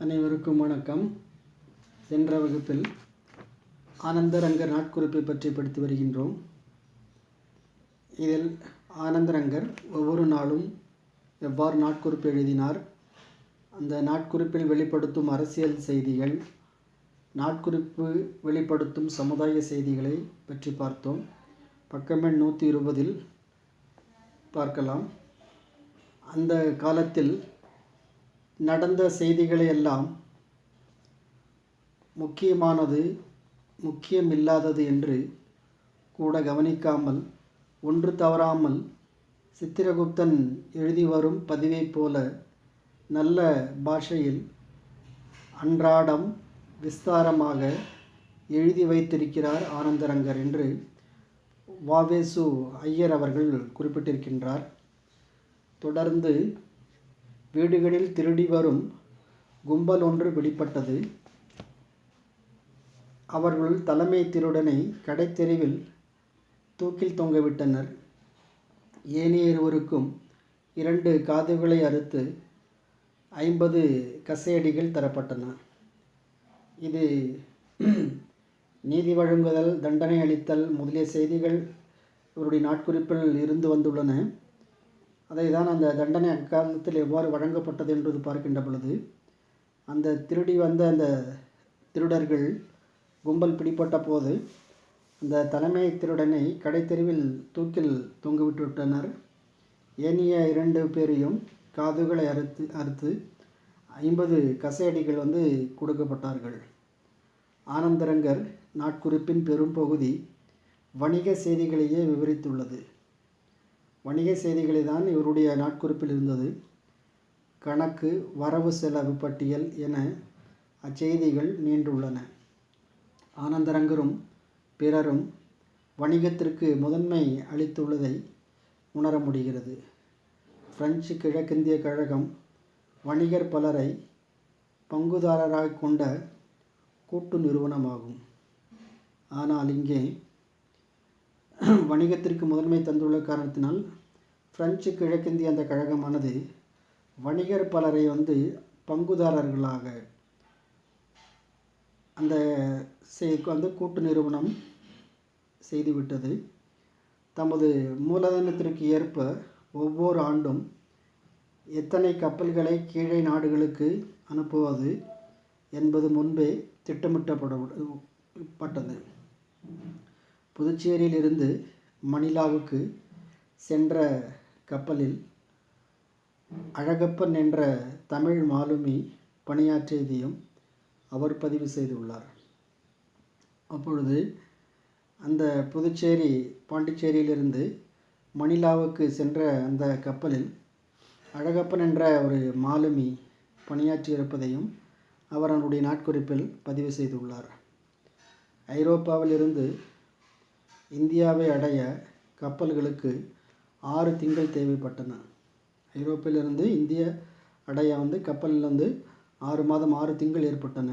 அனைவருக்கும் வணக்கம். சென்ற வகுப்பில் ஆனந்தரங்கர் நாட்குறிப்பை பற்றி படித்து வருகின்றோம். இதில் ஆனந்தரங்கர் ஒவ்வொரு நாளும் எவ்வாறு நாட்குறிப்பு எழுதினார், அந்த நாட்குறிப்பில் வெளிப்படுத்தும் அரசியல் செய்திகள், நாட்குறிப்பு வெளிப்படுத்தும் சமுதாய செய்திகளை பற்றி பார்த்தோம். பக்கமெண் 120 பார்க்கலாம். அந்த காலத்தில் நடந்த செய்திகளை எல்லாம் முக்கியமானது முக்கியமில்லாதது என்று கூட கவனிக்காமல், ஒன்று தவறாமல் சித்திரகுப்தன் எழுதி வரும் பதிவை போல நல்ல பாஷையில் அன்றாடம் விஸ்தாரமாக எழுதி வைத்திருக்கிறார் ஆனந்தரங்கர் என்று வாவேசு ஐயர் அவர்கள் குறிப்பிட்டிருக்கின்றார். தொடர்ந்து வீடுகளில் திருடி வரும் கும்பல் ஒன்று பிடிப்பட்டது. அவர்கள் தலைமை திருடனை கடைத்தெருவில் தூக்கில் தொங்கவிட்டனர். ஏனைய இருவருக்கும் 2 காதுகளை அறுத்து 50 கசையடிகள் தரப்பட்டன. இது நீதி வழங்குதல், தண்டனை அளித்தல் முதலிய செய்திகள் இவருடைய நாட்குறிப்பில் இருந்து வந்துள்ளன. அதை தான் அந்த தண்டனை அக்காலத்தில் எவ்வாறு வழங்கப்பட்டது என்பது பார்க்கின்ற பொழுது, அந்த திருடி வந்த அந்த திருடர்கள் கும்பல் பிடிப்பட்ட போது அந்த தலைமை திருடனை கடைத்தெருவில் தூக்கில் தொங்கவிட்டு விட்டனர். ஏனைய 2 பேரையும் காதுகளை அறுத்து 50 கசையடிகள் கொடுக்கப்பட்டார்கள். ஆனந்தரங்கர் நாட்குறிப்பின் பெரும் பகுதி வணிக செய்திகளையே விவரித்துள்ளது. வணிக செய்திகளை தான் இவருடைய நாட்குறிப்பில் இருந்தது. கணக்கு, வரவு செலவு பட்டியல் என அச்செய்திகள் நீண்டுள்ளன. ஆனந்தரங்கரும் பிறரும் வணிகத்திற்கு முதன்மை அளித்துள்ளதை உணர முடிகிறது. பிரெஞ்சு கிழக்கிந்திய கழகம் வணிகர் பலரை பங்குதாரராக கொண்ட கூட்டு நிறுவனமாகும். ஆனால் இங்கே வணிகத்திற்கு முதன்மை தந்துள்ள காரணத்தினால் பிரெஞ்சு கிழக்கிந்திய அந்த கழகமானது வணிகர் பலரை பங்குதாரர்களாக அந்த கூட்டு நிறுவனம் செய்துவிட்டது. தமது மூலதனத்திற்கு ஏற்ப ஒவ்வொரு ஆண்டும் எத்தனை கப்பல்களை கீழே நாடுகளுக்கு அனுப்புவது என்பது முன்பே திட்டமிட்டப்பட்டது. புதுச்சேரியிலிருந்து மணிலாவுக்கு சென்ற கப்பலில் அழகப்பன் என்ற தமிழ் மாலுமி பணியாற்றியதையும் அவர் பதிவு செய்துள்ளார். அப்பொழுது அந்த புதுச்சேரி பாண்டிச்சேரியிலிருந்து மணிலாவுக்கு சென்ற அந்த கப்பலில் அழகப்பன் என்ற ஒரு மாலுமி பணியாற்றியிருப்பதையும் அவர் அவருடைய நாட்குறிப்பில் பதிவு செய்துள்ளார். ஐரோப்பாவில் இருந்து இந்தியாவை அடைய கப்பல்களுக்கு 6 திங்கள் தேவைப்பட்டன. ஐரோப்பிலிருந்து இந்திய அடைய கப்பலில் 6 மாதம் 6 திங்கள் ஏற்பட்டன.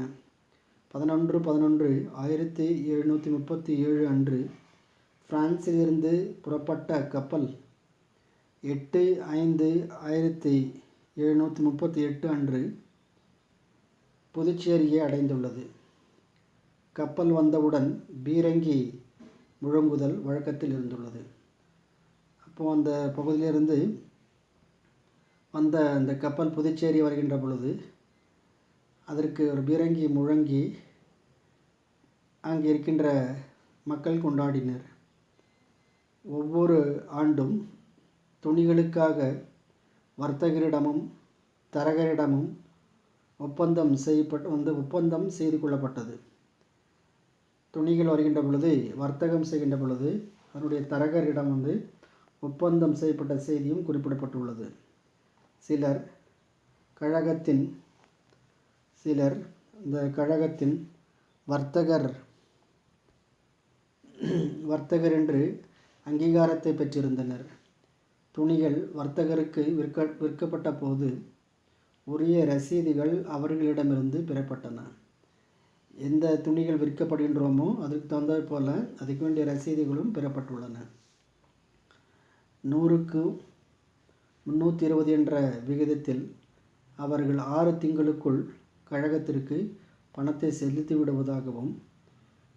11/11/1737 அன்று பிரான்சிலிருந்து புறப்பட்ட கப்பல் 8/5/1738 அன்று புதுச்சேரியை அடைந்துள்ளது. கப்பல் வந்தவுடன் பீரங்கி முழங்குதல் வழக்கத்தில் இருந்துள்ளது. அப்போது அந்த பகுதியிலிருந்து வந்த அந்த கப்பல் புதுச்சேரி வருகின்ற பொழுது அதற்கு ஒரு பீரங்கி முழங்கி அங்கே இருக்கின்ற மக்கள் கொண்டாடினர். ஒவ்வொரு ஆண்டும் துணிகளுக்காக வர்த்தகரிடமும் தரகரிடமும் ஒப்பந்தம் செய்து கொள்ளப்பட்டது. துணிகள் வருகின்ற பொழுது, வர்த்தகம் செய்கின்ற பொழுது அதனுடைய தரகரிடம் ஒப்பந்தம் செய்யப்பட்ட செய்தியும் குறிப்பிடப்பட்டுள்ளது. சிலர் இந்த கழகத்தின் வர்த்தகர் என்று அங்கீகாரத்தை பெற்றிருந்தனர். துணிகள் வர்த்தகருக்கு விற்கப்பட்ட போது உரிய ரசீதுகள் அவர்களிடமிருந்து பெறப்பட்டன. எந்த துணிகள் விற்கப்படுகின்றோமோ அதற்கு தகுந்தாற் போல அதுக்கு வேண்டிய ரசீதுகளும் பெறப்பட்டுள்ளன. 100க்கு 320 என்ற விகிதத்தில் அவர்கள் 6 திங்களுக்குள் கழகத்திற்கு பணத்தை செலுத்தி விடுவதாகவும்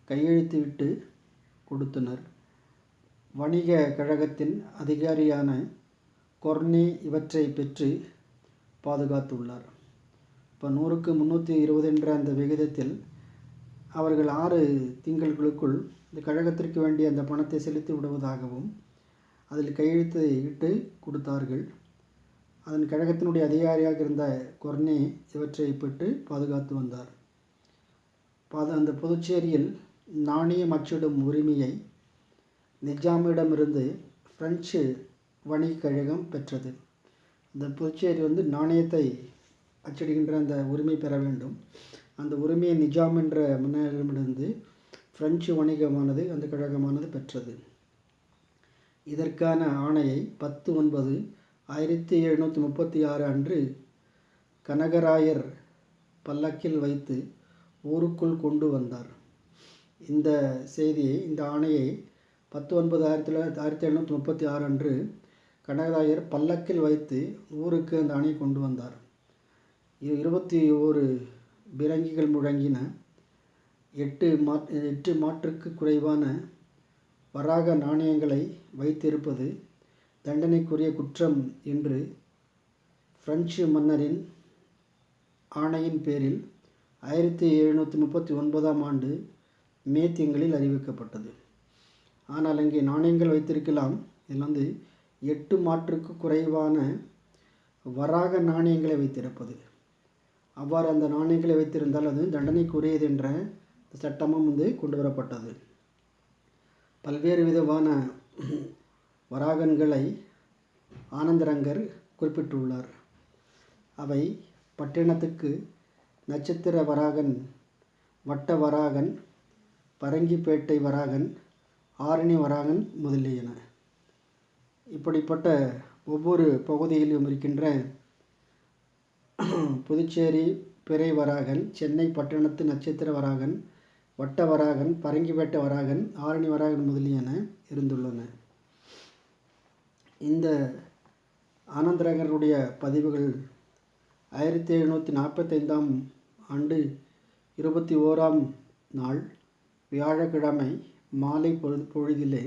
கையெழுத்திட்டு கொடுத்தனர். வணிக கழகத்தின் அதிகாரியான கொர்னே இவற்றை பெற்று பாதுகாத்துள்ளார். இப்போ 100க்கு 320 என்ற அந்த விகிதத்தில் அவர்கள் 6 திங்களுக்குள் இந்த கழகத்திற்கு வேண்டிய அந்த பணத்தை செலுத்தி விடுவதாகவும் அதில் கையெழுத்து இட்டு கொடுத்தார்கள். அதன் கழகத்தினுடைய அதிகாரியாக இருந்த கொர்னே இவற்றை பெற்று பாதுகாத்து வந்தார். அந்த புதுச்சேரியில் நாணயம் அச்சிடும் உரிமையை நிஜாமிடமிருந்து பிரெஞ்சு வணிகக் கழகம் பெற்றது. இந்த புதுச்சேரி நாணயத்தை அச்சிடுகின்ற அந்த உரிமை பெற வேண்டும். அந்த உரிமையை நிஜாம் என்ற மன்னரிடமிருந்து பிரெஞ்சு வணிகமானது அந்த கழகமானது பெற்றது. இதற்கான ஆணையை 10/9/1736 அன்று கனகராயர் பல்லக்கில் வைத்து ஊருக்குள் கொண்டு வந்தார். இந்த செய்தியை, இந்த ஆணையை 10/9/1736 அன்று கனகராயர் பல்லக்கில் வைத்து ஊருக்கு அந்த ஆணையை கொண்டு வந்தார். 21 பிரங்கிகள் முழங்கின. 8 மாற்றுக்கு குறைவான வராக நாணயங்களை வைத்திருப்பது தண்டனைக்குரிய குற்றம் என்று பிரெஞ்சு மன்னரின் ஆணையின் பேரில் 1739 ஆண்டு மே திங்களில் அறிவிக்கப்பட்டது. ஆனால் அங்கே நாணயங்கள் வைத்திருக்கலாம். இதில் 8 மாற்றுக்கு குறைவான வராக நாணயங்களை வைத்திருப்பது, அவ்வாறு அந்த நாணயங்களை வைத்திருந்தால் அது தண்டனைக்குரியது என்ற சட்டமும் கொண்டு வரப்பட்டது. பல்வேறு விதமான வராகன்களை ஆனந்தரங்கர் குறிப்பிட்டுள்ளார். அவை பட்டினத்துக்கு நட்சத்திர வராகன், வட்ட வராகன், பரங்கிப்பேட்டை வராகன், ஆரணி வராகன் முதலியன. இப்படிப்பட்ட ஒவ்வொரு பகுதியிலும் இருக்கின்ற புதுச்சேரி பிறை வராகன், சென்னை பட்டணத்து நட்சத்திர வராகன், வட்ட வராகன், பரங்கிப்பேட்டை வராகன், ஆரணி வராகன் முதலியன இருந்துள்ளன. இந்த ஆனந்தரங்கருடைய பதிவுகள் 1745 ஆண்டு 21 நாள் வியாழக்கிழமை மாலை பொழுதிலே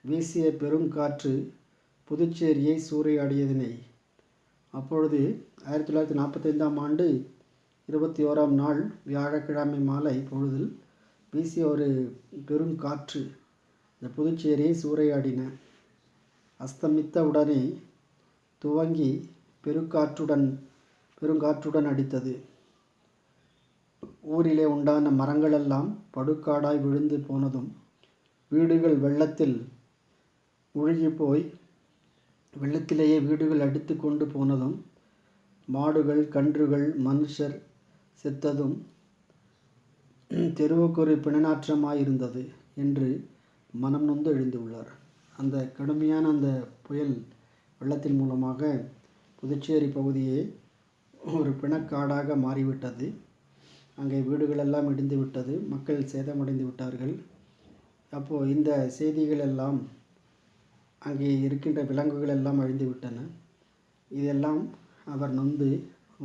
வீசிய பெருங்காற்று புதுச்சேரியை சூறையாடியதினை, அப்பொழுது 1945 ஆண்டு 21 நாள் வியாழக்கிழமை மாலை பொழுதில் வீசிய ஒரு பெருங்காற்று இந்த புதுச்சேரியை சூறையாடின. அஸ்தமித்த உடனே துவங்கி பெருங்காற்றுடன் அடித்தது. ஊரிலே உண்டான மரங்களெல்லாம் படுகாடாய் விழுந்து போனதும், வீடுகள் வெள்ளத்தில் முழுகி போய் வெள்ளத்திலேயே வீடுகள் அடித்து கொண்டு போனதும், மாடுகள், கன்றுகள், மனுஷர் செத்ததும் தெருவுக்கொரு பிணநாற்றமாயிருந்தது என்று மனம் நொந்து எழுந்துள்ளார். அந்த கடுமையான அந்த புயல் வெள்ளத்தின் மூலமாக புதுச்சேரி பகுதியே ஒரு பிணக்காடாக மாறிவிட்டது. அங்கே வீடுகளெல்லாம் இடிந்து விட்டது, மக்கள் சேதமடைந்து விட்டார்கள். அப்போது இந்த செய்திகள் எல்லாம், அங்கே இருக்கின்ற விலங்குகள் எல்லாம் அழிந்து விட்டன. இதெல்லாம் அவர் நொந்து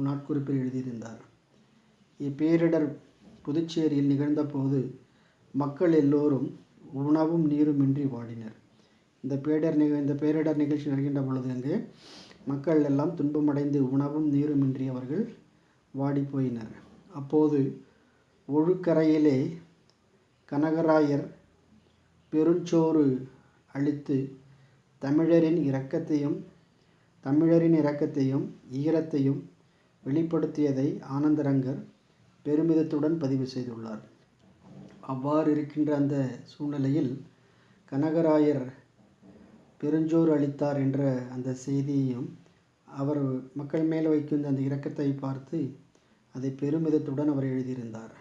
நாட்குறிப்பில் எழுதியிருந்தார். இப்பேரிடர் புதுச்சேரியில் நிகழ்ந்த போது மக்கள் எல்லோரும் உணவும் நீருமின்றி வாடினர். இந்த பேரிடர் நிகழ்ச்சி நடக்கின்ற பொழுது அங்கே மக்கள் எல்லாம் துன்பமடைந்து உணவும் நீருமின்றி அவர்கள் வாடி போயினர். அப்போது ஒழுக்கரையிலே கனகராயர் பெருஞ்சோறு அளித்து தமிழரின் இரக்கத்தையும் ஈரத்தையும் வெளிப்படுத்தியதை ஆனந்தரங்கர் பெருமிதத்துடன் பதிவு செய்துள்ளார். அவ்வாறு இருக்கின்ற அந்த சூழ்நிலையில் கனகராயர் பெருஞ்சோறு அளித்தார் என்ற அந்த செய்தியையும், அவர் மக்கள் மேல் வைக்கின்ற அந்த இரக்கத்தை பார்த்து அதை பெருமிதத்துடன் அவர் எழுதியிருந்தார்.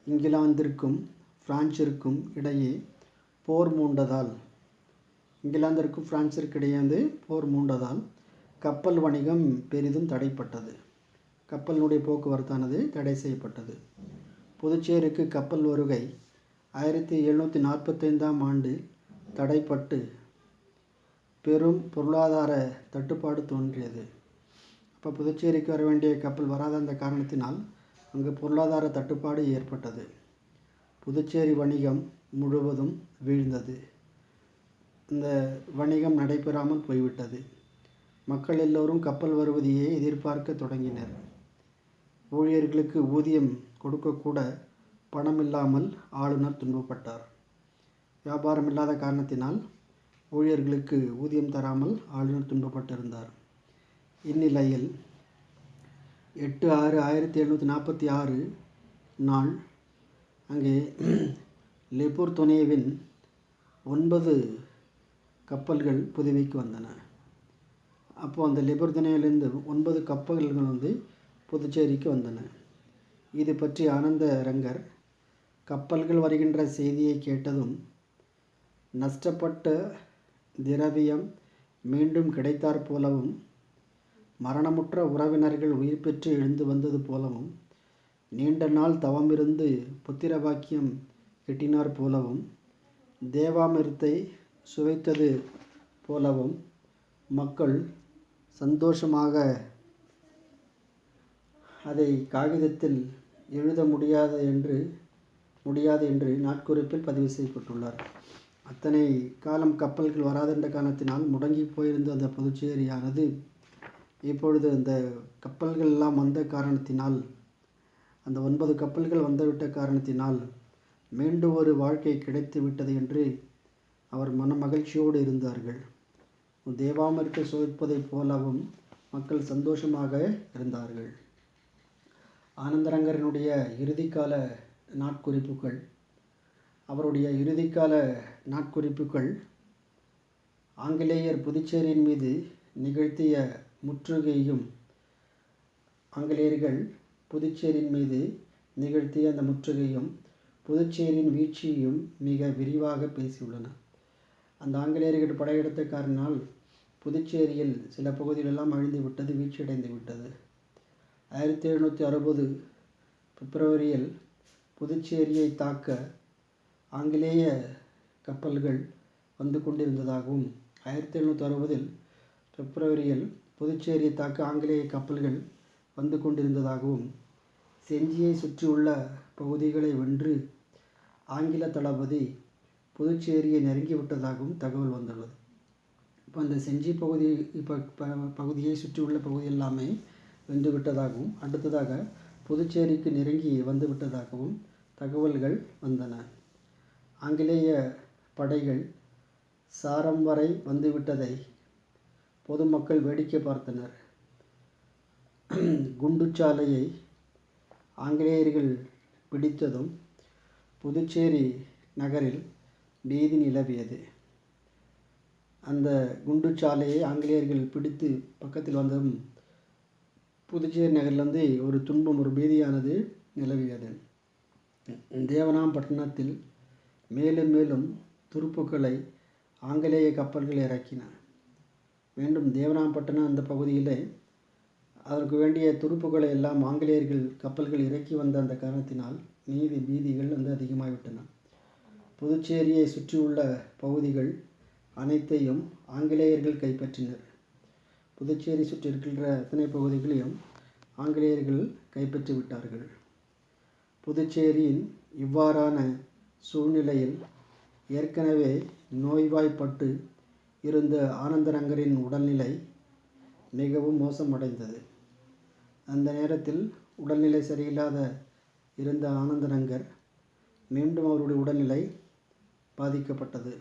இங்கிலாந்திற்கும் பிரான்சிற்கும் இடையே போர் மூண்டதால், கப்பல் வணிகம் பெரிதும் தடைப்பட்டது. கப்பலினுடைய போக்குவரத்தானது தடை செய்யப்பட்டது. புதுச்சேரிக்கு கப்பல் வருகை 1745 ஆண்டு தடைப்பட்டு பெரும் பொருளாதார தட்டுப்பாடு தோன்றியது. இப்போ புதுச்சேரிக்கு வர வேண்டிய கப்பல் வராத அந்த காரணத்தினால் அங்கு பொருளாதார தட்டுப்பாடு ஏற்பட்டது. புதுச்சேரி வணிகம் முழுவதும் வீழ்ந்தது. இந்த வணிகம் நடைபெறாமல் போய்விட்டது. மக்கள் எல்லோரும் கப்பல் வருவதையே எதிர்பார்க்க தொடங்கினர். ஊழியர்களுக்கு ஊதியம் கொடுக்கக்கூட பணம் இல்லாமல் ஆளுநர் துன்பப்பட்டார். வியாபாரம் இல்லாத காரணத்தினால் ஊழியர்களுக்கு ஊதியம் தராமல் ஆளுநர் துன்பப்பட்டிருந்தார். இந்நிலையில் 8/6/1746 நாள் அங்கே லெபுர்தொனேவின் 9 கப்பல்கள் புதுவைக்கு வந்தன. அப்போது அந்த லெபுர்தொனேவிலிருந்து 9 கப்பல்கள் புதுச்சேரிக்கு வந்தன. இது பற்றி ஆனந்தரங்கர் கப்பல்கள் வருகின்ற செய்தியை கேட்டதும் நஷ்டப்பட்ட திரவியம் மீண்டும் கிடைத்தாற் போலவும், மரணமுற்ற உறவினர்கள் உயிர் பெற்று எழுந்து வந்தது போலவும், நீண்ட நாள் தவமிருந்து புத்திர பாக்கியம் கிட்டினார் போலவும், தேவாமிர்தத்தை சுவைத்தது போலவும் மக்கள் சந்தோஷமாக அதை காகிதத்தில் எழுத முடியாது என்று நாட்குறிப்பில் பதிவு செய்யப்பட்டுள்ளார். அத்தனை காலம் கப்பல்கள் வராதென்ற காரணத்தினால் முடங்கி போயிருந்த அந்த புதுச்சேரியானது இப்பொழுது அந்த கப்பல்கள் எல்லாம் வந்த காரணத்தினால், அந்த 9 கப்பல்கள் வந்துவிட்ட காரணத்தினால் மீண்டும் ஒரு வாழ்க்கை கிடைத்து விட்டது என்று அவர் மன மகிழ்ச்சியோடு இருந்தார்கள். தேவாமிர்தத்தை சுவைப்பதைப் போலவும் மக்கள் சந்தோஷமாக இருந்தார்கள். ஆனந்தரங்கரனுடைய இறுதிக்கால நாட்குறிப்புகள் அவருடைய இறுதிக்கால நாட்குறிப்புகள் ஆங்கிலேயர் புதுச்சேரியின் மீது நிகழ்த்திய முற்றுகையும், ஆங்கிலேயர்கள் புதுச்சேரியின் மீது நிகழ்த்திய அந்த முற்றுகையும் புதுச்சேரியின் வீழ்ச்சியையும் மிக விரிவாக பேசியுள்ளன. அந்த ஆங்கிலேயர்கள் படையெடுத்த காரணத்தினால் புதுச்சேரியில் சில பகுதிகளெல்லாம் அழிந்து விட்டது, வீழ்ச்சியடைந்து விட்டது. 1760 பிப்ரவரியில் புதுச்சேரியை தாக்க ஆங்கிலேய கப்பல்கள் வந்து கொண்டிருந்ததாகவும், 1760 பிப்ரவரியில் புதுச்சேரியை தாக்க ஆங்கிலேய கப்பல்கள் வந்து கொண்டிருந்ததாகவும், செஞ்சியை சுற்றியுள்ள பகுதிகளை வென்று ஆங்கில தளபதி புதுச்சேரியை நெருங்கிவிட்டதாகவும் தகவல் வந்துள்ளது. இப்போ அந்த செஞ்சி பகுதியை சுற்றியுள்ள பகுதி எல்லாமே வென்று விட்டதாகவும், அடுத்ததாக புதுச்சேரிக்கு நெருங்கி வந்து விட்டதாகவும் தகவல்கள் வந்தன. ஆங்கிலேய படைகள் சாரம் வரை வந்துவிட்டதை பொதுமக்கள் வேடிக்கை பார்த்தனர். குண்டுச்சாலையை ஆங்கிலேயர்கள் பிடித்ததும் புதுச்சேரி நகரில் பீதி நிலவியது. அந்த குண்டுச்சாலையை ஆங்கிலேயர்கள் பிடித்து பக்கத்தில் வந்ததும் புதுச்சேரி நகரில் ஒரு துன்பம், ஒரு பீதியானது நிலவியது. தேவனாம்பட்டினத்தில் மேலும் மேலும் துருப்புக்களை ஆங்கிலேய கப்பல்கள் இறக்கின. மீண்டும் தேவனாம்பட்டினம் அந்த பகுதியில் அதற்கு வேண்டிய துருப்புக்களை எல்லாம் ஆங்கிலேயர்கள் கப்பல்கள் இறக்கி வந்த அந்த காரணத்தினால் பீதிகள் அதிகமாகிவிட்டன. புதுச்சேரியை சுற்றியுள்ள பகுதிகள் அனைத்தையும் ஆங்கிலேயர்கள் கைப்பற்றினர். புதுச்சேரி சுற்றி இருக்கின்ற அத்தனை பகுதிகளையும் ஆங்கிலேயர்கள் கைப்பற்றி விட்டார்கள். புதுச்சேரியின் இவ்வாறான சூழ்நிலையில் ஏற்கனவே நோய்வாய்ப்பட்டு இருந்த ஆனந்தரங்கரின் உடல்நிலை மிகவும் மோசமடைந்தது. அந்த நேரத்தில் உடல்நிலை சரியில்லாத இருந்த ஆனந்தரங்கர் மீண்டும் அவருடைய உடல்நிலை பாதிக்கப்பட்டது.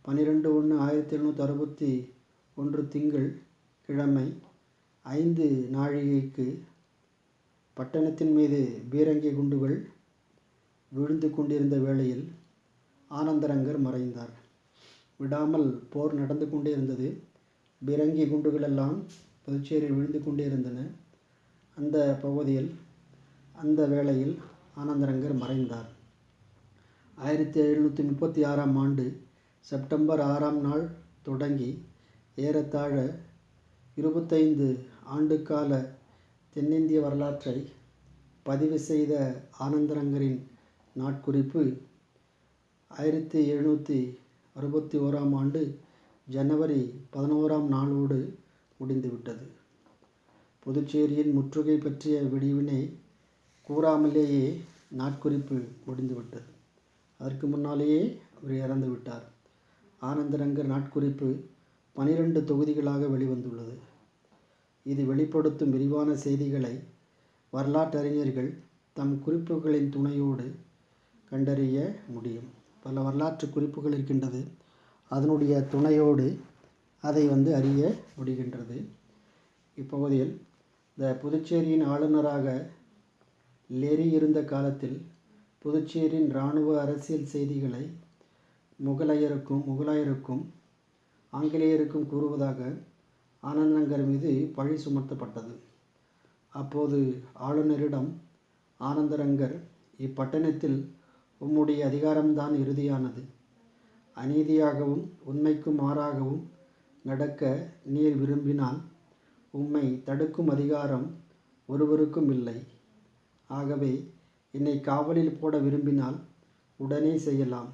12/1/1761 திங்கள் கிழமை 5 நாழிகைக்கு பட்டணத்தின் மீது பீரங்கி குண்டுகள் விழுந்து கொண்டிருந்த வேளையில் ஆனந்தரங்கர் மறைந்தார். விடாமல் போர் நடந்து கொண்டே இருந்தது. பீரங்கி குண்டுகள் எல்லாம் புதுச்சேரியில் விழுந்து கொண்டே இருந்தன. அந்த பகுதியில் அந்த வேளையில் ஆனந்தரங்கர் மறைந்தார். 1736ஆம் ஆண்டு செப்டம்பர் 6ஆம் நாள் தொடங்கி ஏறத்தாழ 25 ஆண்டுகால தென்னிந்திய வரலாற்றை பதிவு செய்த ஆனந்தரங்கரின் நாட்குறிப்பு 1761ஆம் ஆண்டு ஜனவரி 11ஆம் நாளோடு முடிந்துவிட்டது. புதுச்சேரியின் முற்றுகை பற்றிய விடிவினை கூறாமலேயே நாட்குறிப்பு முடிந்துவிட்டது. அதற்கு முன்னாலேயே அவர் இறந்து விட்டார். ஆனந்தரங்கர் நாட்குறிப்பு 12 தொகுதிகளாக வெளிவந்துள்ளது. இது வெளிப்படுத்தும் விரிவான செய்திகளை வரலாற்றறிஞர்கள் தம் குறிப்புகளின் துணையோடு கண்டறிய முடியும். பல வரலாற்று குறிப்புகள் இருக்கின்றது. அதனுடைய துணையோடு அதை அறிய முடிகின்றது. இப்பகுதியில் இந்த புதுச்சேரியின் ஆளுநராக லெரி இருந்த காலத்தில் புதுச்சேரியின் இராணுவ அரசியல் செய்திகளை முகலாயருக்கும் ஆங்கிலேயருக்கும் கூறுவதாக ஆனந்தரங்கர் மீது பழி சுமத்தப்பட்டது. அப்போது ஆளுநரிடம் ஆனந்தரங்கர், இப்பட்டணத்தில் உம்முடைய அதிகாரம்தான் இறுதியானது. அநீதியாகவும் உண்மைக்கு மாறாகவும் நடக்க நீர் விரும்பினால் உம்மை தடுக்கும் அதிகாரம் ஒருவருக்கும் இல்லை. ஆகவே என்னை காவலில் போட விரும்பினால் உடனே செய்யலாம்,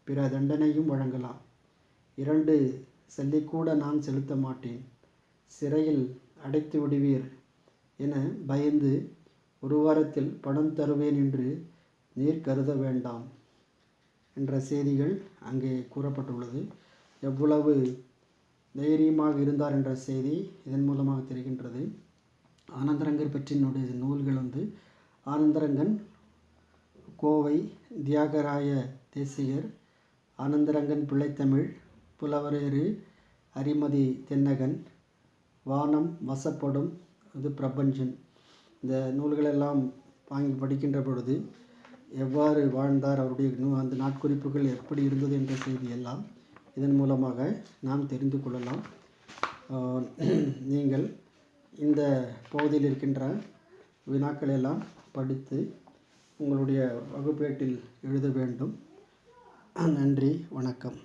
பிற தண்டனையும் வழங்கலாம். 2 சல்லிக்கூட நான் செலுத்த மாட்டேன், சிறையில் அடைத்து விடுவீர் என பயந்து 1 வாரத்தில் பணம் தருவேன் என்று நீர் கருத வேண்டாம் என்ற செய்திகள் அங்கே கூறப்பட்டுள்ளது. எவ்வளவு தைரியமாக இருந்தார் என்ற செய்தி இதன் மூலமாக தெரிகின்றது. ஆனந்தரங்கர் பற்றினுடைய நூல்கள் ஆனந்தரங்கன், கோவை தியாகராய தேசிகர், ஆனந்தரங்கன் பிள்ளைத்தமிழ், புலவரேறு அரிமதி தென்னகன், வானம் வசப்படும் பிரபஞ்சன். இந்த நூல்களெல்லாம் வாங்கி படிக்கின்ற பொழுது எவ்வாறு வாழ்ந்தார், அவருடைய அந்த நாட்குறிப்புகள் எப்படி இருந்தது என்ற செய்தியெல்லாம் இதன் மூலமாக நாம் தெரிந்து கொள்ளலாம். நீங்கள் இந்த பகுதியில் இருக்கின்ற வினாக்களை எல்லாம் படித்து உங்களுடைய வகுப்பேட்டில் எழுத வேண்டும். நன்றி, வணக்கம்.